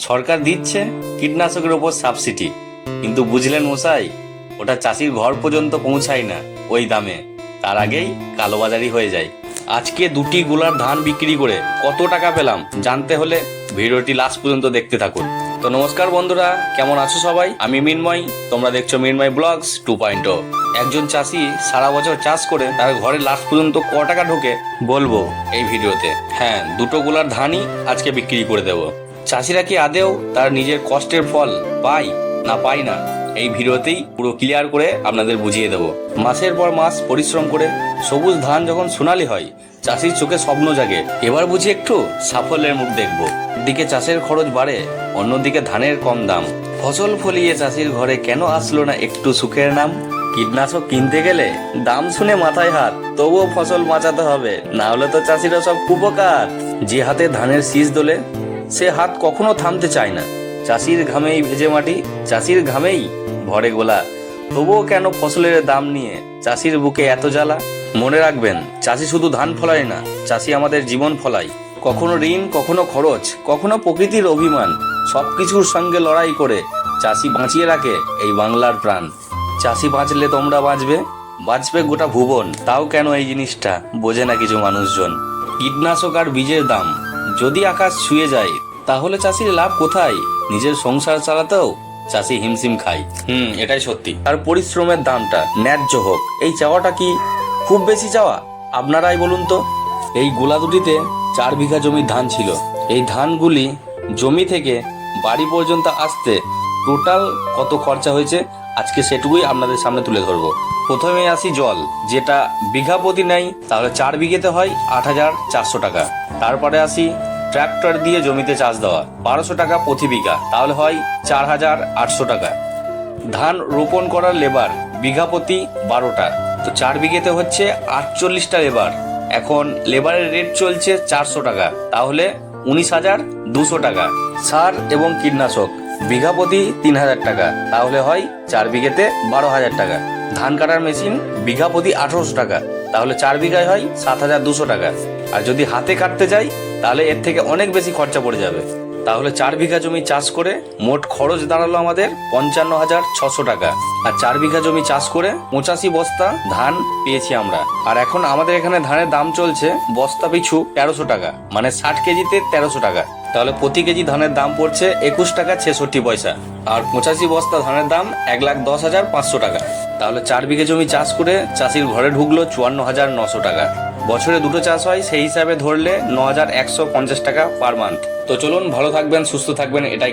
সরকার দিচ্ছে কীটনাশকের ওপর সাবসিডি, কিন্তু বুঝলেন মশাই, ওটা চাষির ঘর পর্যন্ত পৌঁছায় না ওই দামে, তার আগেই কালোবাজারি হয়ে যায়। আজকে দুটি গোলার ধান বিক্রি করে কত টাকা পেলাম জানতে হলে ভিডিওটি লাস্ট পর্যন্ত দেখতে থাকুন। তো নমস্কার বন্ধুরা, কেমন আছো সবাই? আমি মিনময়, তোমরা দেখছো মিনময় ব্লগস 2.0। একজন চাষি সারা বছর চাষ করে তার ঘরে লাস্ট পর্যন্ত ক টাকা ঢোকে বলবো এই ভিডিওতে। হ্যাঁ, দুটো গোলার ধানই আজকে বিক্রি করে দেবো। চাষিরা কি আদেও তার নিজের কষ্টের ফল পায় না পায় না, এই ভিডিওতেই পুরো ক্লিয়ার করে আপনাদের বুঝিয়ে দেবো। মাসের পর মাস পরিশ্রম করে সবুজ ধান যখন সোনালি হয়, চাষির চোখে স্বপ্ন জাগে, এবার বুঝি একটু সাফল্যের মুখ দেখবো। একদিকে চাষের খরচ বাড়ে, অন্যদিকে ধানের কম দাম। ফসল ফলিয়ে চাষির ঘরে কেন আসলো না একটু সুখের নাম? কীটনাশক কিনতে গেলে দাম শুনে মাথায় হাত, তবুও ফসল বাঁচাতে হবে, না হলে তো চাষিরা সব কুপোকার। যে হাতে ধানের শীষ দোলে সে হাত কখনো থামতে চায় না। চাষির ঘামেই ভেজে মাটি, চাষির ঘামেই ভরে গোলা, তবুও কেন ফসলের দাম নিয়ে চাষির বুকে এত জ্বালা? মনে রাখবেন, চাষি শুধু ধান ফলায় না, চাষি আমাদের জীবন ফলায়। কখনো ঋণ, কখনো খরচ, কখনো প্রকৃতির অভিমান, সবকিছুর সঙ্গে লড়াই করে চাষি বাঁচিয়ে রাখে এই বাংলার প্রাণ। চাষি বাঁচলে তোমরা বাঁচবে, বাঁচবে গোটা ভুবন। তাও কেন এই জিনিসটা বোঝে না কিছু মানুষজন। কীটনাশক আর বীজের দাম যদি আকাশ ছুঁয়ে যায়, তাহলে চাষির লাভ কোথায়? নিজের সংসার চালাতেও চাষি হিমশিম খায়। এটাই সত্যি। আর পরিশ্রমের দামটা ন্যায্য হোক, এই চাওয়াটা কি খুব বেশি চাওয়া? আপনারাই বলুন তো। এই গোলা দুটিতে 4 বিঘা জমির ধান ছিল। এই ধানগুলি জমি থেকে বাড়ি পর্যন্ত আসতে টোটাল কত খরচা হয়েছে আজকে সেটুকুই আপনাদের সামনে তুলে ধরবো। প্রথমে আসি জল, যেটা বিঘা প্রতি নেয়, তাহলে 4 বিঘেতে হয় 8,400 টাকা। তারপরে আসি ট্রাক্টর দিয়ে জমিতে চাষ দেওয়া, 1200 টাকা প্রতি বিঘা, তাহলে হয় 4,800 টাকা। ধান রোপণ করার লেবার বিঘা প্রতি 12টা, তো 4 বিঘেতে হচ্ছে 48টা লেবার। এখন লেবারের রেট চলছে 400 টাকা, তাহলে 19,200 টাকা। সার এবং কীটনাশক বিঘা প্রতি 3,000 টাকা, তাহলে হয় 4 বিঘেতে 12,000 টাকা। ধান কাটার মেশিন বিঘা প্রতি 1800 টাকা, তাহলে 4 বিঘায় হয় 7,200 টাকা। আর যদি হাতে কাটতে যাই তাহলে এর থেকে অনেক বেশি খরচা পড়ে যাবে। তাহলে 4 বিঘা জমি চাষ করে মোট খরচ দাঁড়ালো আমাদের 55,600 টাকা। আর 4 বিঘা জমি চাষ করে 85 বস্তা ধান পেয়েছি আমরা। আর এখন আমাদের এখানে ধানের দাম চলছে বস্তা পিছু 1300 টাকা, মানে 60 কেজিতে 1300 টাকা। তাহলে প্রতি কেজি ধানের দাম পড়ছে 21 টাকা 66 পয়সা। আর 85 বস্তা ধানের দাম 1,10,500 টাকা। তাহলে 4 বিঘা জমি চাষ করে চাষির ঘরে ঢুকলো 54,900 টাকা। বছরে দুটো চাষ হয়, সেই হিসাবে ধরলে 9,150 টাকা পার মান্থ। তো চলুন, ভালো থাকবেন, সুস্থ থাকবেন, এটাই